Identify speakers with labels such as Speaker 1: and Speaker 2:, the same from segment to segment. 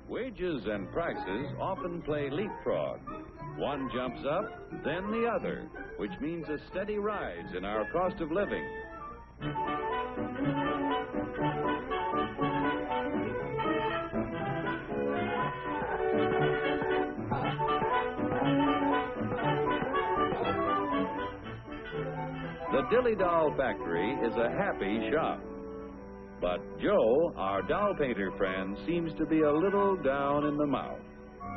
Speaker 1: Wages and prices often play leapfrog. One jumps up, then the other, which means a steady rise in our cost of living. The Dilly Doll Factory is a happy shop. But Joe, our doll painter friend, seems to be a little down in the mouth,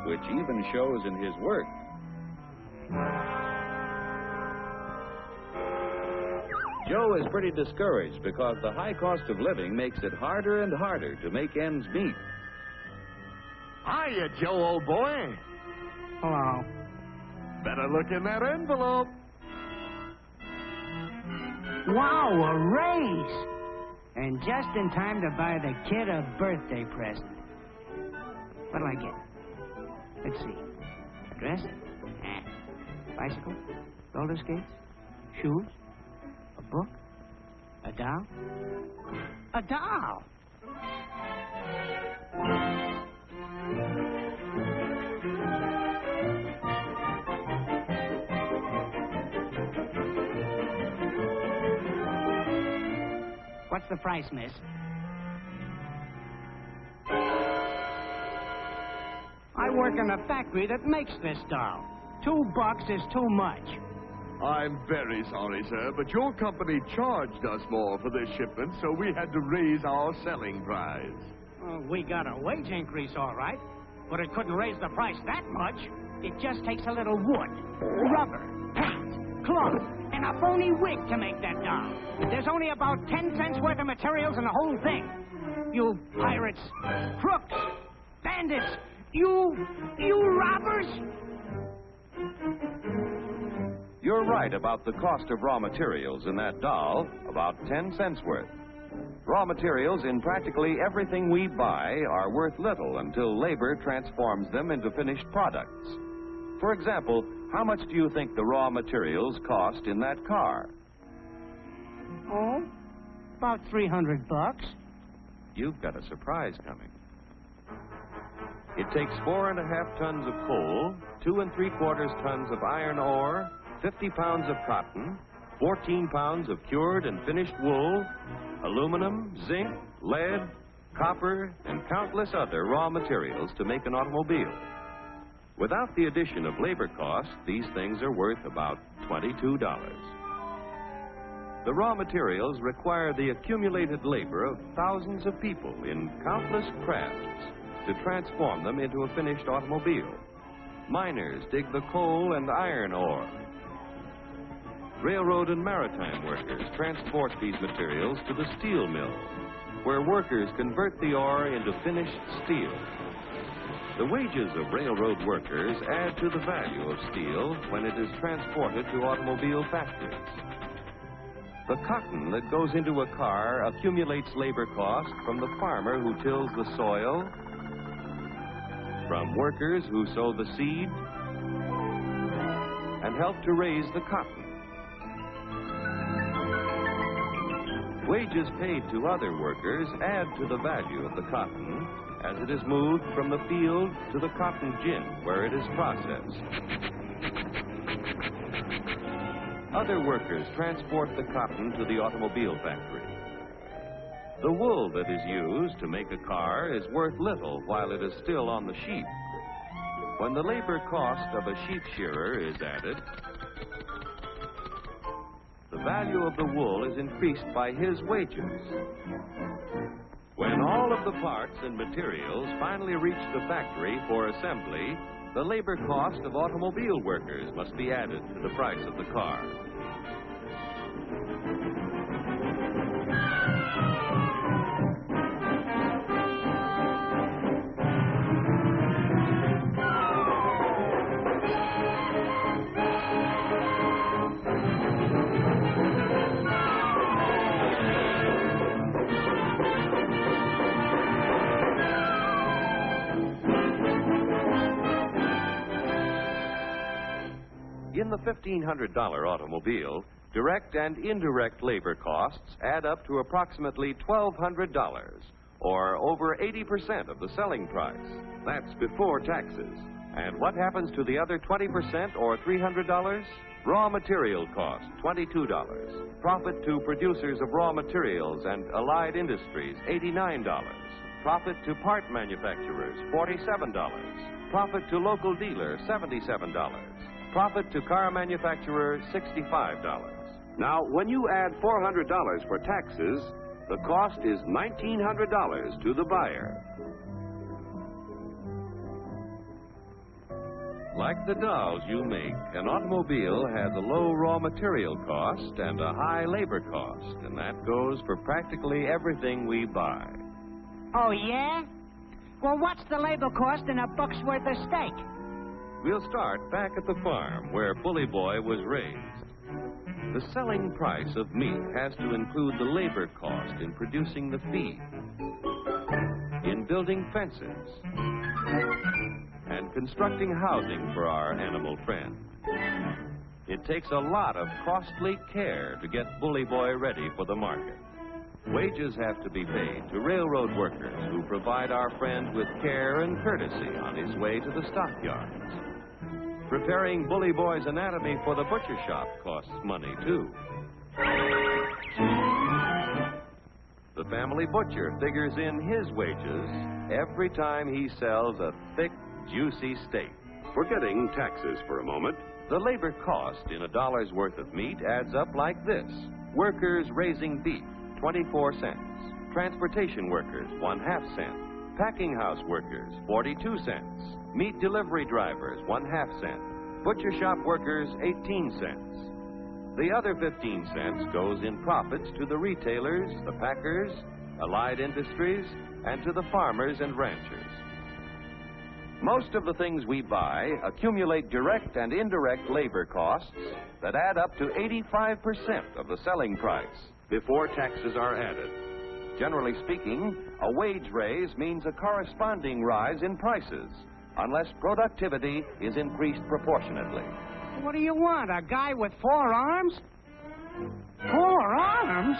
Speaker 1: which even shows in his work. Joe is pretty discouraged because the high cost of living makes it harder and harder to make ends meet.
Speaker 2: Hiya, Joe, old boy.
Speaker 3: Hello.
Speaker 2: Better look in that envelope.
Speaker 3: Wow, a raise! And just in time to buy the kid a birthday present. What'll I get? Let's see. A dress? Bicycle? Roller skates? Shoes? A book? A doll? A doll! What's the price, miss? I work in a factory that makes this doll. $2 is too much.
Speaker 2: I'm very sorry, sir, but your company charged us more for this shipment, so we had to raise our selling price.
Speaker 3: We got a wage increase, all right, but it couldn't raise the price that much. It just takes a little wood, rubber, paint, cloth, and a phony wig to make that doll. There's only about 10 cents worth of materials in the whole thing. You pirates, crooks, bandits, you robbers!
Speaker 1: You're right about the cost of raw materials in that doll, about 10 cents worth. Raw materials in practically everything we buy are worth little until labor transforms them into finished products. For example, how much do you think the raw materials cost in that car?
Speaker 3: Oh, about $300.
Speaker 1: You've got a surprise coming. It takes 4.5 tons of coal, 2 3/4 tons of iron ore, 50 pounds of cotton, 14 pounds of cured and finished wool, aluminum, zinc, lead, copper, and countless other raw materials to make an automobile. Without the addition of labor costs, these things are worth about $22. The raw materials require the accumulated labor of thousands of people in countless crafts to transform them into a finished automobile. Miners dig the coal and iron ore. Railroad and maritime workers transport these materials to the steel mill, where workers convert the ore into finished steel. The wages of railroad workers add to the value of steel when it is transported to automobile factories. The cotton that goes into a car accumulates labor cost from the farmer who tills the soil, from workers who sow the seed, and help to raise the cotton. Wages paid to other workers add to the value of the cotton as it is moved from the field to the cotton gin, where it is processed. Other workers transport the cotton to the automobile factory. The wool that is used to make a car is worth little while it is still on the sheep. When the labor cost of a sheep shearer is added, the value of the wool is increased by his wages. When all of the parts and materials finally reach the factory for assembly, the labor cost of automobile workers must be added to the price of the car. in the $1,500 automobile, direct and indirect labor costs add up to approximately $1,200, or over 80% of the selling price. That's before taxes. And what happens to the other 20%, or $300? Raw material cost, $22. Profit to producers of raw materials and allied industries, $89. Profit to part manufacturers, $47. Profit to local dealer, $77. Profit to car manufacturer, $65. Now, when you add $400 for taxes, the cost is $1,900 to the buyer. Like the dolls you make, an automobile has a low raw material cost and a high labor cost, and that goes for practically everything we buy.
Speaker 3: Oh, yeah? Well, what's the labor cost in a buck's worth of steak?
Speaker 1: We'll start back at the farm where Bully Boy was raised. The selling price of meat has to include the labor cost in producing the feed, in building fences, and constructing housing for our animal friend. It takes a lot of costly care to get Bully Boy ready for the market. Wages have to be paid to railroad workers who provide our friend with care and courtesy on his way to the stockyards. Preparing Bully Boy's anatomy for the butcher shop costs money, too. The family butcher figures in his wages every time he sells a thick, juicy steak. Forgetting taxes for a moment, the labor cost in a dollar's worth of meat adds up like this. Workers raising beef, 24 cents. Transportation workers, 1/2 cent. Packing house workers, 42 cents. Meat delivery drivers, 1/2 cent. Butcher shop workers, 18 cents. The other 15 cents goes in profits to the retailers, the packers, allied industries, and to the farmers and ranchers. Most of the things we buy accumulate direct and indirect labor costs that add up to 85% of the selling price before taxes are added. Generally speaking, a wage raise means a corresponding rise in prices, unless productivity is increased proportionately.
Speaker 3: What do you want, a guy with 4 arms? 4 arms?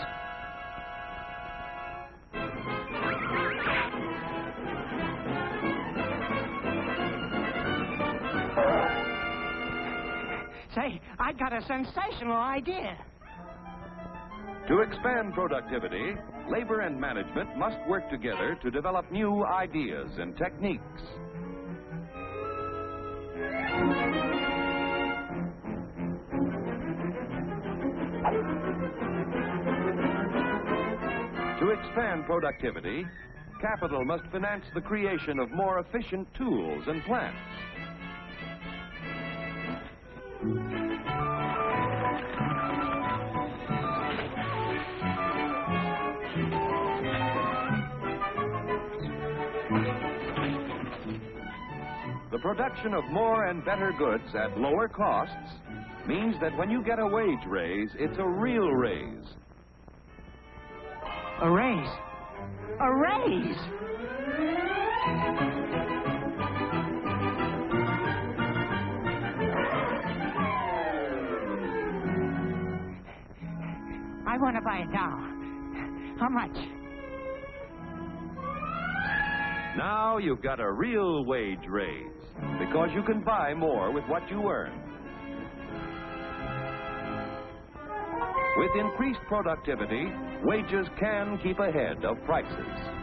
Speaker 3: Say, I got a sensational idea.
Speaker 1: To expand productivity, labor and management must work together to develop new ideas and techniques. To expand productivity, capital must finance the creation of more efficient tools and plants. The production of more and better goods at lower costs means that when you get a wage raise, it's a real raise.
Speaker 3: A raise? A raise! I want to buy a doll. How much?
Speaker 1: Now you've got a real wage raise, because you can buy more with what you earn. With increased productivity, wages can keep ahead of prices.